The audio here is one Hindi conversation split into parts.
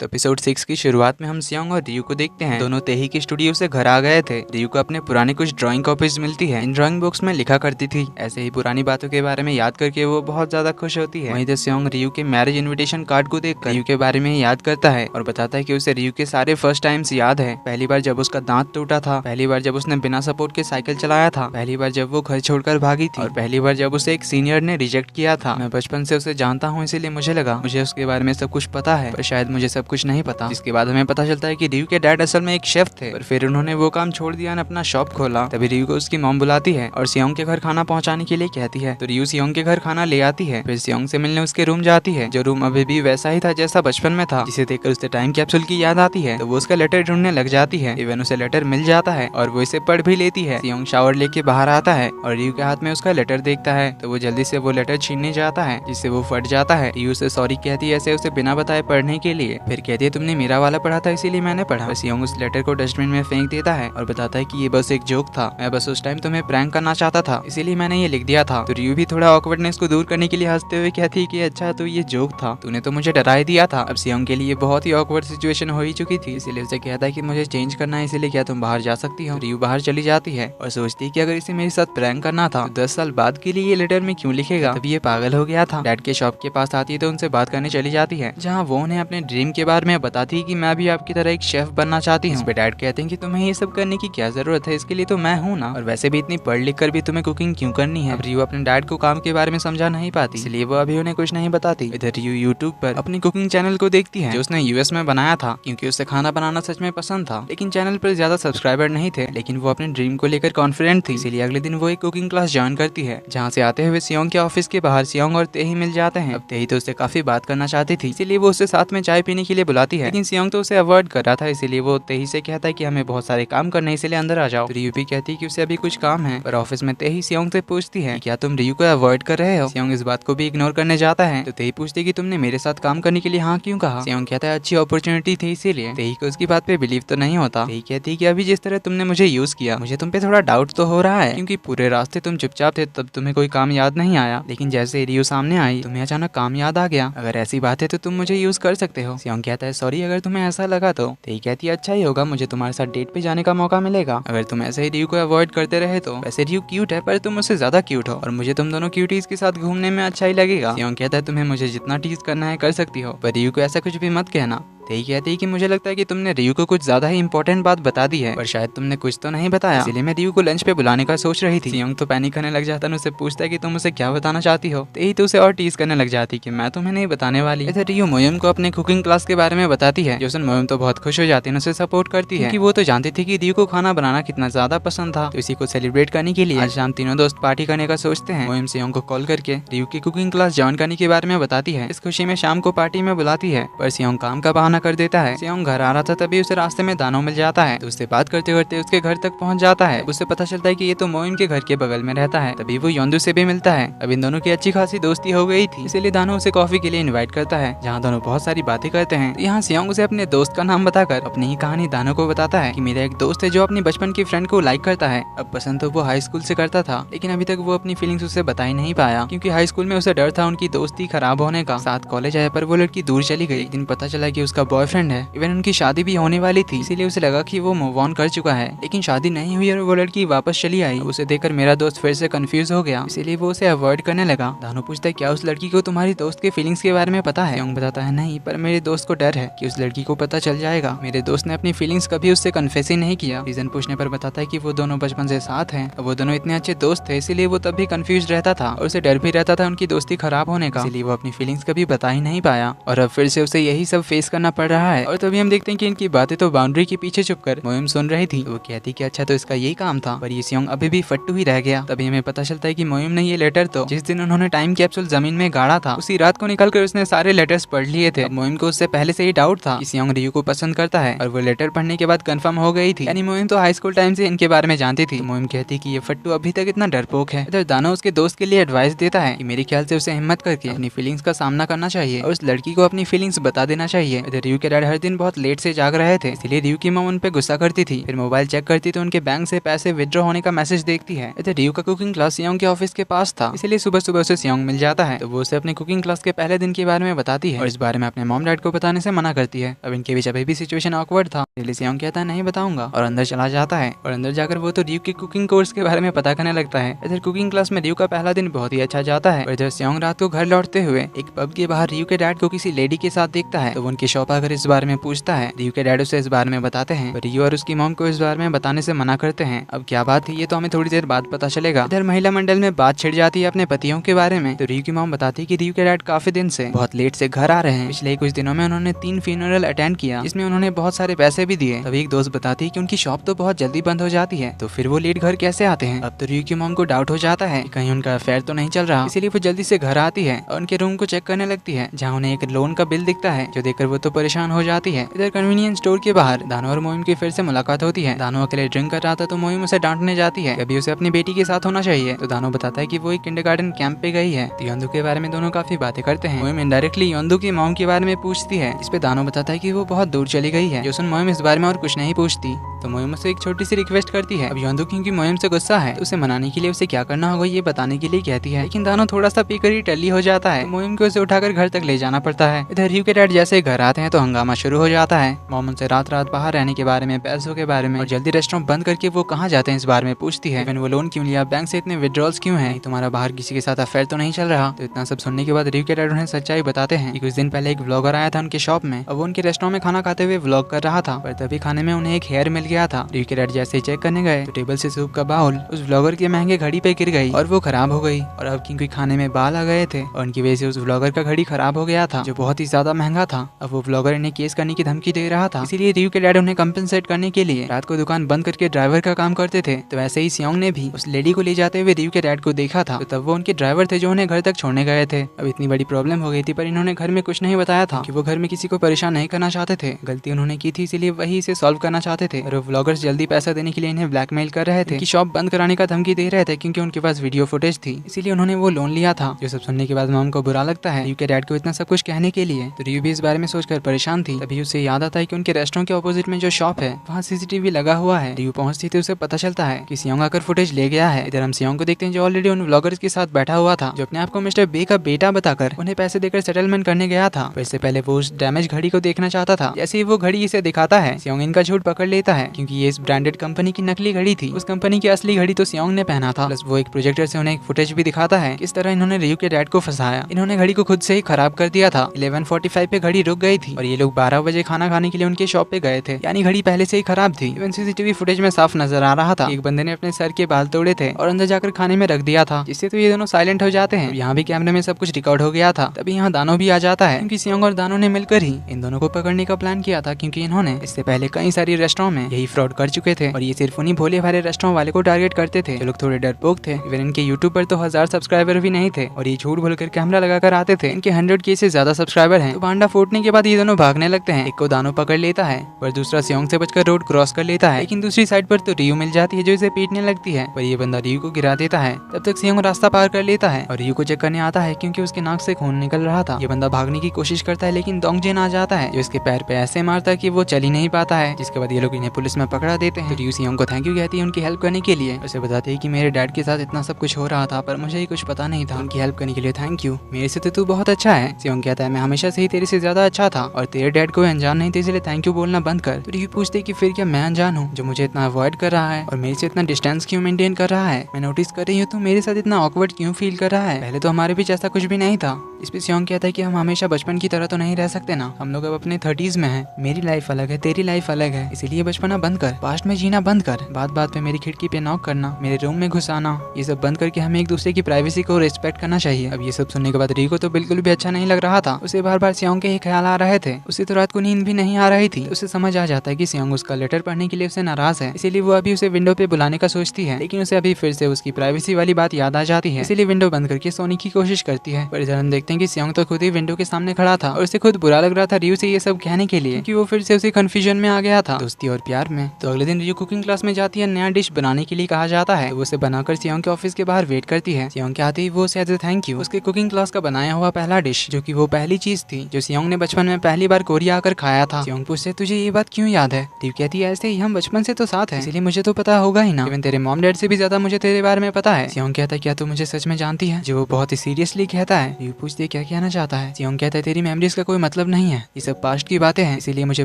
तो एपिसोड 6 की शुरुआत में हम सियोंग और रियू को देखते हैं। दोनों तेही के स्टूडियो से घर आ गए थे। रियू को अपने पुराने कुछ ड्राइंग कॉपीज मिलती है। इन ड्राइंग बुक्स में लिखा करती थी। ऐसे ही पुरानी बातों के बारे में याद करके वो बहुत ज्यादा खुश होती है। वहीं तो सियोंग रियू के मैरिज इन्विटेशन कार्ड को देखकर रियू के बारे में याद करता है और बताता है कि उसे रियू के सारे फर्स्ट टाइम्स याद है। पहली बार जब उसका दांत टूटा था, पहली बार जब उसने बिना सपोर्ट के साइकिल चलाया था, पहली बार जब वो घर छोड़कर भागी थी और पहली बार जब उसे एक सीनियर ने रिजेक्ट किया था। मैं बचपन से उसे जानता हूँ, इसीलिए मुझे लगा मुझे उसके बारे में सब कुछ पता है, पर शायद मुझे सब कुछ नहीं पता। इसके बाद हमें पता चलता है कि रियू के डैड असल में एक शेफ थे, पर फिर उन्होंने वो काम छोड़ दिया और अपना शॉप खोला। तभी रियू को उसकी मॉम बुलाती है और सियोंग के घर खाना पहुंचाने के लिए कहती है। तो रियू सियोंग के घर खाना ले आती है। फिर सियोंग से मिलने उसके रूम जाती है, जो रूम अभी भी वैसा ही था जैसा बचपन में था, जिसे देखकर उसे टाइम कैप्सूल की याद आती है। तो वो उसका लेटर ढूंढने लग जाती है। इवन उसे लेटर मिल जाता है और वो इसे पढ़ भी लेती है। सियोंग शावर लेके बाहर आता है और रियू के हाथ में उसका लेटर देखता है, तो वो जल्दी से वो लेटर छीनने जाता है, जिससे वो फट जाता है। रियू से सॉरी कहती है ऐसे उसे बिना बताए पढ़ने के लिए। फिर कहती है तुमने मेरा वाला पढ़ा था इसीलिए मैंने पढ़ा। सियोंग उस लेटर को डस्टबिन में फेंक देता है और बताता है कि ये बस एक जोक था, मैं बस उस टाइम तुम्हें प्रैंक करना चाहता था, इसीलिए मैंने ये लिख दिया था। तो रियू भी थोड़ा ऑकवर्डनेस को दूर करने के लिए हंसते हुए कहती है कि अच्छा तो ये जोक था, तूने तो मुझे डरा ही दिया था। अब सियोंग के लिए बहुत ही ऑकवर्ड सिचुएशन हो ही चुकी थी, इसीलिए उसे कहता है कि मुझे चेंज करना है, इसीलिए क्या तुम बाहर जा सकती हो। रियू बाहर चली जाती है और सोचती है कि अगर इसे मेरे साथ प्रैंक करना था तो 10 साल बाद के लिए ये लेटर में क्यों लिखेगा। तभी ये पागल हो गया था। डैड के शॉप के पास आती है तो उनसे बात करने चली जाती है, जहाँ वो उन्हें अपने ड्रीम के बारे में बताती है कि मैं भी आपकी तरह एक शेफ बनना चाहती हूँ। डैड कहते हैं कि तुम्हें ये सब करने की क्या जरूरत है, इसके लिए तो मैं हूँ ना, और वैसे भी इतनी पढ़ लिख कर भी तुम्हें कुकिंग क्यों करनी है। अब रियू अपने डैड को काम के बारे में समझा नहीं पाती, इसलिए वो अभी उन्हें कुछ नहीं बताती। इधर रियू यूट्यूब पर अपनी कुकिंग चैनल को देखती है, जो उसने यूएस में बनाया था, क्योंकि उसे खाना बनाना सच में पसंद था। लेकिन चैनल पर ज्यादा सब्सक्राइबर नहीं थे, लेकिन वो अपने ड्रीम को लेकर कॉन्फिडेंट थी, इसीलिए अगले दिन वो एक कुकिंग क्लास ज्वाइन करती है, जहाँ से आते हुए सियोंग के ऑफिस के बाहर सियोंग और तेही मिल जाते हैं। अब तेही तो उससे काफी बात करना चाहती थी, इसीलिए वो उसे साथ में चाय पीने के लिए बुलाती है, लेकिन सियोंग तो उसे अवॉइड कर रहा था, इसीलिए वो तेही से कहता है कि हमें बहुत सारे काम करने, इसलिए अंदर आ जाओ। तो रियू भी कहती है कि उसे अभी कुछ काम है, पर ऑफिस में तेही सियोंग से पूछती है कि क्या तुम रियू को अवॉइड कर रहे हो। सियोंग इस बात को भी इग्नोर करने जाता है, तो तेही पूछती है कि तुमने मेरे साथ काम करने के लिए हाँ क्यों कहा। सियोंग कहता है अच्छी अपॉर्चुनिटी थी इसीलिए। तेही को उसकी बात पे बिलीव तो नहीं होता। तेही कहती है कि अभी जिस तरह तुमने मुझे यूज किया, मुझे तुम पे थोड़ा डाउट तो हो रहा है, क्योंकि पूरे रास्ते तुम चुपचाप थे, तब तुम्हें कोई काम याद नहीं आया, लेकिन जैसे रियू सामने आई तुम्हें अचानक काम याद आ गया। अगर ऐसी बात है तो तुम मुझे यूज कर सकते हो। सियोंग कहता है सॉरी अगर तुम्हें ऐसा लगा तो। तेही कहती है अच्छा ही होगा, मुझे तुम्हारे साथ डेट पे जाने का मौका मिलेगा अगर तुम ऐसे ही रियू को अवॉइड करते रहे तो। वैसे रियू क्यूट है, पर तुम उससे ज्यादा क्यूट हो और मुझे तुम दोनों क्यूटीज के साथ घूमने में अच्छा ही लगेगा। सियोंग कहता है तुम्हें मुझे जितना टीज करना है कर सकती हो, पर रियू को ऐसा कुछ भी मत कहना। तेही कहती है कि मुझे लगता है कि तुमने रियू को कुछ ज्यादा ही इंपॉर्टेंट बात बता दी है, पर शायद तुमने कुछ तो नहीं बताया, इसलिए मैं रियू को लंच पे बुलाने का सोच रही थी। सियोंग तो पैनिक करने लग जाता है, उससे पूछता है कि तुम उसे क्या बताना चाहती हो। तेही तो उसे और टीज करने लग जाती कि मैं तुम्हें नहीं बताने वाली। इधर रियू मोयम को अपने कुकिंग क्लास के बारे में बताती है, जो सुन मोयम तो बहुत खुश हो जाती है, उसे सपोर्ट करती है, क्योंकि वो तो जानती थी कि रियू को खाना बनाना कितना ज्यादा पसंद था। तो इसी को सेलिब्रेट करने के लिए आज शाम तीनों दोस्त पार्टी करने का सोचते हैं। मोयम सियोंग को कॉल करके रियू की कुकिंग क्लास ज्वाइन करने के बारे में बताती है। इस खुशी में शाम को पार्टी में बुलाती है, पर सियोंग काम का बहाना कर देता है। सियोंग घर आ रहा था, तभी उसे रास्ते में दानो मिल जाता है, तो उससे बात करते करते उसके घर तक पहुंच जाता है। उसे पता चलता है कि ये तो मोयम के घर के बगल में रहता है। तभी वो योंदू से भी मिलता है। अब इन दोनों की अच्छी खासी दोस्ती हो गई थी, इसीलिए दानो उसे कॉफी के लिए इनवाइट करता है, जहाँ दोनों बहुत सारी बातें करते हैं। यहाँ सियोंग उसे अपने दोस्त का नाम बताकर अपनी ही कहानी दानो को बताता है कि मेरा एक दोस्त है जो अपनी बचपन की फ्रेंड को लाइक करता है। अब पसंद तो वो हाई स्कूल से करता था, लेकिन अभी तक वो अपनी फीलिंग्स उसे बता ही नहीं पाया, क्योंकि हाई स्कूल में उसे डर था उनकी दोस्ती खराब होने का। साथ कॉलेज आया पर वो लड़की दूर चली गई। एक दिन पता चला कि उसका बॉयफ्रेंड है, इवन उनकी शादी भी होने वाली थी, इसीलिए उसे लगा कि वो मूव ऑन कर चुका है, लेकिन शादी नहीं हुई और वो लड़की वापस चली आई। उसे देखकर मेरा दोस्त फिर से कंफ्यूज हो गया, इसीलिए वो उसे अवॉइड करने लगा। दानो पूछता है क्या उस लड़की को तुम्हारी दोस्त के फीलिंग्स के बारे में पता है। सियोंग बताता है नहीं, पर मेरे दोस्त को डर है कि उस लड़की को पता चल जाएगा। मेरे दोस्त ने अपनी फीलिंग्स कभी उससे कन्फेस ही नहीं किया। रीजन पूछने पर बताता है कि वो दोनों बचपन से साथ हैं, वो दोनों इतने अच्छे दोस्त थे, इसीलिए वो तब भी कंफ्यूज रहता था और उसे डर भी रहता था उनकी दोस्ती खराब होने का, इसलिए वो अपनी फीलिंग्स कभी बता ही नहीं पाया और अब फिर से उसे यही सब फेस करना पड़ रहा है। और तभी हम देखते हैं कि इनकी बातें तो बाउंड्री के पीछे छुपकर मोयम सुन रही थी। वो कहती कि अच्छा तो इसका यही काम था, पर ये सियोंग अभी भी फट्टू ही रह गया। तभी हमें पता चलता है कि मोयम ने ये लेटर तो जिस दिन उन्होंने टाइम कैप्सूल जमीन में गाड़ा था, उसी रात को निकलकर उसने सारे लेटर्स पढ़ लिए थे। मोयम को उससे पहले से ही डाउट था कि सियोंग रियू को पसंद करता है, और वो लेटर पढ़ने के बाद कंफर्म हो गई थी, यानी मोयम तो हाई स्कूल टाइम से इनके बारे में जानती थी। मोयम कहती कि ये फट्टू अभी तक इतना डरपोक है। इधर दानो उसके दोस्त के लिए एडवाइस देता है कि मेरे ख्याल से उसे हिम्मत करके अपनी फीलिंग्स का सामना करना चाहिए और उस लड़की को अपनी फीलिंग्स बता देना चाहिए। इधर रियू के डैड हर दिन बहुत लेट से जाग रहे थे, इसलिए रियू की मॉम उन पे गुस्सा करती थी। फिर मोबाइल चेक करती तो उनके बैंक से पैसे विथड्रॉ होने का मैसेज देखती है। इधर रियू का कुकिंग क्लास सियोंग के ऑफिस के पास था, इसलिए सुबह सुबह उसे सियोंग मिल जाता है। तो वो उसे अपने कुकिंग क्लास के पहले दिन के बारे में बताती है और इस बारे में अपने मॉम डैड को बताने से मना करती है। अब इनके बीच अभी भी सिचुएशन ऑकवर्ड था, इसलिए सियोंग कहता है नहीं बताऊंगा और अंदर चला जाता है। और अंदर जाकर वो तो रियू के कुकिंग कोर्स के बारे में पता करने लगता है। इधर कुकिंग क्लास में रियू का पहला दिन बहुत ही अच्छा जाता है। और इधर सियोंग रात को घर लौटते हुए एक पब के बाहर रियू के डैड को किसी लेडी के साथ देखता है, तो वो उनकी शॉप आकर इस बारे में पूछता है। रियू के डैड उसे इस बारे में बताते हैं, रियू और उसकी मॉम को इस बारे में बताने से मना करते हैं। अब क्या बात है ये तो हमें थोड़ी देर बाद पता चलेगा। इधर महिला मंडल में बात छिड़ जाती है अपने पतियों के बारे में। तो रियू की मॉम बताती है कि रियू के डैड काफी दिन से बहुत लेट से घर आ रहे हैं। पिछले कुछ दिनों में उन्होंने 3 फ्यूनरल अटेंड किया, जिसमें उन्होंने बहुत सारे पैसे भी दिए। तभी एक दोस्त बताती है कि उनकी शॉप तो बहुत जल्दी बंद हो जाती है, तो फिर वो लेट घर कैसे आते हैं। अब तो रियू की मॉम को डाउट हो जाता है कि कहीं उनका अफेयर तो नहीं चल रहा, इसीलिए वो जल्दी से घर आती है और उनके रूम को चेक करने लगती है, जहाँ उन्हें एक लोन का बिल दिखता है, जो देखकर वो तो परेशान हो जाती है। इधर कन्वीनियंस स्टोर के बाहर दानो और मोइम की फिर से मुलाकात होती है। दानो अकेले ड्रिंक कर रहा था तो मोइम उसे डांटने जाती है, अभी उसे अपनी बेटी के साथ होना चाहिए। तो दानो बताता है कि वो एक किंडरगार्टन कैंप पे गई है। तो योंदू के बारे में दोनों काफी बातें करते हैं। मोइम इनडायरेक्टली योंदू की मॉम के बारे में पूछती है, इस पे दानो बताता है कि वो बहुत दूर चली गई है। जोसन मोइम इस बारे में और कुछ नहीं पूछती, तो मोइम उसे एक छोटी सी रिक्वेस्ट करती है। अब योंदू क्योंकि मोइम से गुस्सा है, तो उसे मनाने के लिए उसे क्या करना होगा ये बताने के लिए कहती है, लेकिन दानो थोड़ा सा पीकर ही टल्ली हो जाता है। मोइम को उसे उठाकर घर तक ले जाना पड़ता है। इधर रियू के डैड जैसे घर आते हैं तो हंगामा शुरू हो जाता है। मॉम उनसे रात रात बाहर रहने के बारे में, पैसों के बारे में और जल्दी रेस्टोरेंट बंद करके वो कहाँ जाते हैं इस बारे में पूछती है। इवन वो लोन क्यों लिया, बैंक से इतने विड्रॉल्स क्यों हैं, तुम्हारा बाहर किसी के साथ अफेयर तो नहीं चल रहा। तो इतना सब सुनने के बाद रियू के डैड उन्हें सच्चाई बताते हैं कि कुछ दिन पहले एक व्लॉगर आया था उनके शॉप में, अब वो उनके रेस्टोरेंट में खाना खाते हुए व्लॉग कर रहा था, पर तभी खाने में उन्हें एक हेयर मिल गया था। रियू के डैड जैसे ही चेक करने गए तो टेबल से सूप का बाउल उस व्लॉगर के महंगे घड़ी पे गिर गई और वो खराब हो गई। और अब क्योंकि खाने में बाल आ गए थे और उनकी वजह से उस व्लॉगर का घड़ी खराब हो गया था, जो बहुत ही ज्यादा महंगा था। अब वो व्लॉगर इन्हें केस करने की धमकी दे रहा था, इसीलिए रियू के डैड उन्हें कंपेंसेट करने के लिए रात को दुकान बंद करके ड्राइवर का काम करते थे। तो वैसे ही सियोंग ने भी उस लेडी को ले जाते हुए रियू के डैड को देखा था, तो तब वो उनके ड्राइवर थे जो उन्हें घर तक छोड़ने गए थे। अब इतनी बड़ी प्रॉब्लम हो गई थी, पर इन्होंने घर में कुछ नहीं बताया था कि वो घर में किसी को परेशान नहीं करना चाहते थे। गलती उन्होंने की थी, इसीलिए वही इसे सॉल्व करना चाहते थे। और वो व्लॉगर्स जल्दी पैसा देने के लिए इन्हें ब्लैकमेल कर रहे थे, कि शॉप बंद कराने का धमकी दे रहे थे, क्योंकि उनके पास वीडियो फुटेज थी, इसीलिए उन्होंने वो लोन लिया था। जो सब सुनने के बाद मॉम को बुरा लगता है रियू के डैड को इतना सब कुछ कहने के लिए। तो रियू भी इस बारे में सोचकर परेशान थी। तभी उसे याद आता है कि उनके रेस्टोरेंट के ऑपोजिट में जो शॉप है वहाँ सीसीटीवी लगा हुआ है। रियू पहुंचती थी, उसे पता चलता है कि सियोंग आकर फुटेज ले गया है। इधर हम सियोंग को देखते हैं जो ऑलरेडी उन व्लॉगर्स के साथ बैठा हुआ था, जो अपने आप को मिस्टर बे का बेटा बताकर उन्हें पैसे देकर सेटलमेंट करने गया था। इससे पहले वो उस डैमेज घड़ी को देखना चाहता था। जैसे ही वो घड़ी इसे दिखाता है, सियोंग इनका झूठ पकड़ लेता है, क्योंकि ये इस ब्रांडेड कंपनी की नकली घड़ी थी। उस कंपनी की असली घड़ी तो सियोंग ने पहना था। प्लस वो एक प्रोजेक्टर से उन्हें एक फुटेज भी दिखाता है किस तरह इन्होंने रियू के डैड को फंसाया। इन्होंने घड़ी को खुद से ही खराब कर दिया था। 11:45 पे घड़ी रुक गई थी और ये लोग 12 बजे खाना खाने के लिए उनके शॉप पे गए थे, यानी घड़ी पहले से ही खराब थी। इवन सीसीटीवी फुटेज में साफ नजर आ रहा था एक बंदे ने अपने सर के बाल तोड़े थे और अंदर जाकर खाने में रख दिया था, जिससे तो ये दोनों साइलेंट हो जाते हैं। यहाँ भी कैमरे में सब कुछ रिकॉर्ड हो गया था। तभी यहाँ दानो भी आ जाता है, क्योंकि सियोंग और दानो ने मिलकर ही इन दोनों को पकड़ने का प्लान किया था, क्योंकि इन्होंने इससे पहले कई सारी रेस्टोरेंट में यही फ्रॉड कर चुके थे और ये सिर्फ उन्हीं भोले भाले रेस्टोरेंट वाले को टारगेट करते थे, जो लोग थोड़े डरपोक थे। इवन इनके यूट्यूब पर तो 1000 सब्सक्राइबर भी नहीं थे और ये झूठ बोलकर कैमरा लगाकर आते थे। इनके 100K से ज्यादा सब्सक्राइबर हैं। तो भांडा फूटने के बाद ये दोनों भागने लगते हैं। एक को दानो पकड़ लेता है पर दूसरा सियोंग से बचकर रोड क्रॉस कर लेता है, लेकिन दूसरी साइड पर तो रियू मिल जाती है जो इसे पीटने लगती है, पर ये बंदा रियू को गिरा देता है। तब तक सियोंग रास्ता पार कर लेता है और रियू को चेक करने आता है, क्योंकि उसके नाक से खून निकल रहा था। ये बंदा भागने की कोशिश करता है, लेकिन दोंगजिन आ जाता है जो इसके पैर पे ऐसे मारता है कि वो चल ही नहीं पाता है, जिसके बाद ये लोग इन्हें पुलिस में पकड़ा देते हैं। तो रियू सियोंग को थैंक यू कहती है उनकी हेल्प करने के लिए। उसे बताते हैं कि मेरे डैड के साथ इतना सब कुछ हो रहा था, पर मुझे ही कुछ पता नहीं था। उनकी हेल्प करने के लिए थैंक यू, मेरे से तो तू बहुत अच्छा है। सियोंग कहता है मैं हमेशा से ही तेरे से ज्यादा अच्छा था और तेरे डैड को अनजान नहीं थे, इसलिए थैंक यू बोलना बंद कर। तो रियू पूछते कि फिर क्या मैं अनजान हूँ जो मुझे इतना अवॉइड कर रहा है और मेरे से इतना डिस्टेंस क्यों मेंटेन कर रहा है। मैं नोटिस कर रही हूँ तो मेरे साथ इतना ऑकवर्ड क्यों फील कर रहा है, पहले तो हमारे बीच ऐसा कुछ भी नहीं था। इस पे सियोंग कहता है कि हम हमेशा बचपन की तरह तो नहीं रह सकते ना, हम लोग अब अपने 30s में हैं। मेरी लाइफ अलग है, तेरी लाइफ अलग है, इसीलिए बचपना बंद कर, पास्ट में जीना बंद कर, बात बात पे मेरी खिड़की पे नॉक करना, मेरे रूम में घुस आना, ये सब बंद करके हमें एक दूसरे की प्राइवेसी को रिस्पेक्ट करना चाहिए। अब ये सब सुनने के बाद रियू को तो बिल्कुल भी अच्छा नहीं लग रहा था। उसे बार बार सियोंग के ही ख्याल आ रहे थे। उसे तो रात को नींद भी नहीं आ रही थी। उसे समझ आ जाता है कि सियोंग उसका लेटर पढ़ने के लिए उससे नाराज है, इसीलिए वो अभी उसे विंडो पे बुलाने का सोचती है, लेकिन उसे अभी फिर से उसकी प्राइवेसी वाली बात याद आ जाती है, इसीलिए विंडो बंद करके सोने की कोशिश करती है। पर इधर हम देखते हैं कि सियोंग तो खुद ही विंडो के सामने खड़ा था और उसे खुद बुरा लग रहा था रियू से ये सब कहने के लिए, कि वो फिर से उसे कंफ्यूजन में आ गया था दोस्ती और प्यार में। तो अगले दिन रियू कुकिंग क्लास में जाती है, नया डिश बनाने के लिए कहा जाता है, तो वो उसे बनाकर सियोंग के ऑफिस के बाहर वेट करती है। सियोंग के आते ही वो उसे एज ए थैंक यू उसके कुकिंग क्लास का बनाया हुआ पहला डिश, जो कि वो पहली चीज थी जो सियोंग ने बचपन में पहली बार कोरिया आकर खाया था। सियोंग पूछते तुझे ये बात क्यों याद है? रियू कहती है ऐसे ही हम बचपन से तो साथ हैं, इसलिए मुझे तो पता होगा ही ना। इवन तेरे मॉम डैड से भी ज्यादा मुझे तेरे बारे में पता है। सियोंग कहता है क्या तू मुझे सच में जानती है? जो वो बहुत ही सीरियसली कहता है। रियू पूछती है क्या कहना चाहता है? सियोंग कहता है तेरी मेमोरीज का कोई मतलब नहीं है, ये सब पास्ट की बातें हैं, इसीलिए मुझे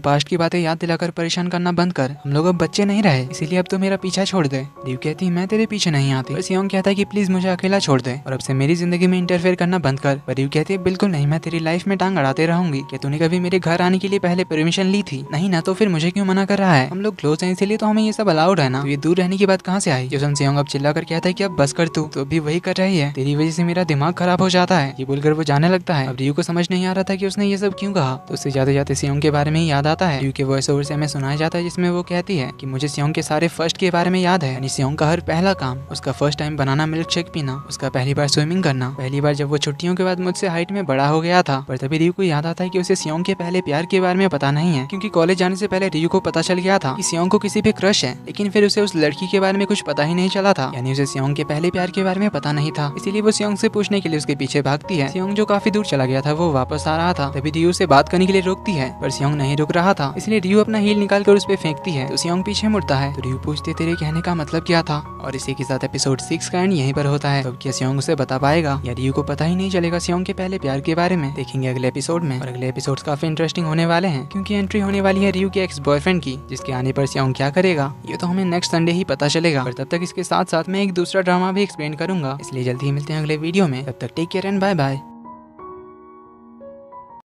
पास्ट की बातें याद दिलाकर परेशान करना बंद कर। हम लोग अब बच्चे नहीं रहे, इसीलिए अब तो मेरा पीछा छोड़ दे। रियू कहती है मैं तेरे पीछे नहीं आती। सियोंग कहता है कि प्लीज मुझे अकेला छोड़ दे और अब से मेरी जिंदगी में इंटरफेयर करना बंद कर। पर रियू कहती है बिल्कुल नहीं, मैं तेरी लाइफ में टांग अड़ाते रहूंगी। क्या तूने कभी मेरे घर आने के लिए पहले परमिशन ली थी? नहीं ना, तो फिर मुझे क्यों मना कर रहा है? हम लोग क्लोज हैं इसीलिए तो हमें ये सब अलाउड है ना। तो ये दूर रहने की बात कहाँ से आई? जोसन सियोंग अब चिल्ला कर कहता है कि अब बस कर, तू तो अभी वही कर रही है, तेरी वजह से मेरा दिमाग खराब हो जाता है। ये बोलकर वो जाने लगता है। अब रियू को समझ नहीं आ रहा था कि उसने ये सब क्यों कहा, तो उससे जाते जाते सियोंग के बारे में ही याद आता है। रियू के वॉइस ओवर से हमें सुनाया जाता है जिसमें वो कहती है कि मुझे सियोंग के सारे फर्स्ट के बारे में याद है, यानी सियोंग का हर पहला काम, उसका first time banana milk shake पीना, उसका पहली बार स्विमिंग करना, पहली बार जब वो छुट्टियों के बाद मुझसे हाइट में बड़ा हो गया था। पर तभी रियू को याद आता है कि उसे सियोंग के पहले प्यार के बारे में पता नहीं है, क्योंकि कॉलेज जाने से पहले रियू को पता चल गया था कि सियोंग को किसी पे क्रश है, लेकिन फिर उसे उस लड़की के बारे में कुछ पता ही नहीं चला था, यानी उसे सियोंग के पहले प्यार के बारे में पता नहीं था। इसीलिए वो सियोंग से पूछने के लिए उसके पीछे भागती है। सियोंग जो काफी दूर चला गया था वो वापस आ रहा था, तभी रियू से बात करने के लिए रोकती है, पर सियोंग नहीं रुक रहा था, इसलिए रियू अपना हील निकाल कर उस पे फेंकती है, तो सियोंग पीछे मुड़ता है। तो रियू पूछती तेरे कहने का मतलब क्या था? और इसी के साथ एपिसोड 6 का एंड यहीं पर होता है। तो क्या सियोंग उसे बता पाएगा या रियू को पता ही नहीं चलेगा सियोंग के पहले प्यार के बारे में? देखेंगे अगले एपिसोड में। और अगले एपिसोड काफी इंटरेस्टिंग होने वाले हैं, क्योंकि एंट्री होने वाली है रियू के एक्स बॉयफ्रेंड की, जिसके आने पर सियोंग क्या करेगा ये तो हमें नेक्स्ट संडे ही पता चलेगा। और तब तक इसके साथ साथ मैं एक दूसरा ड्रामा भी एक्सप्लेन करूंगा, इसलिए जल्दी ही मिलते हैं अगले वीडियो में। तब तक take care and bye bye.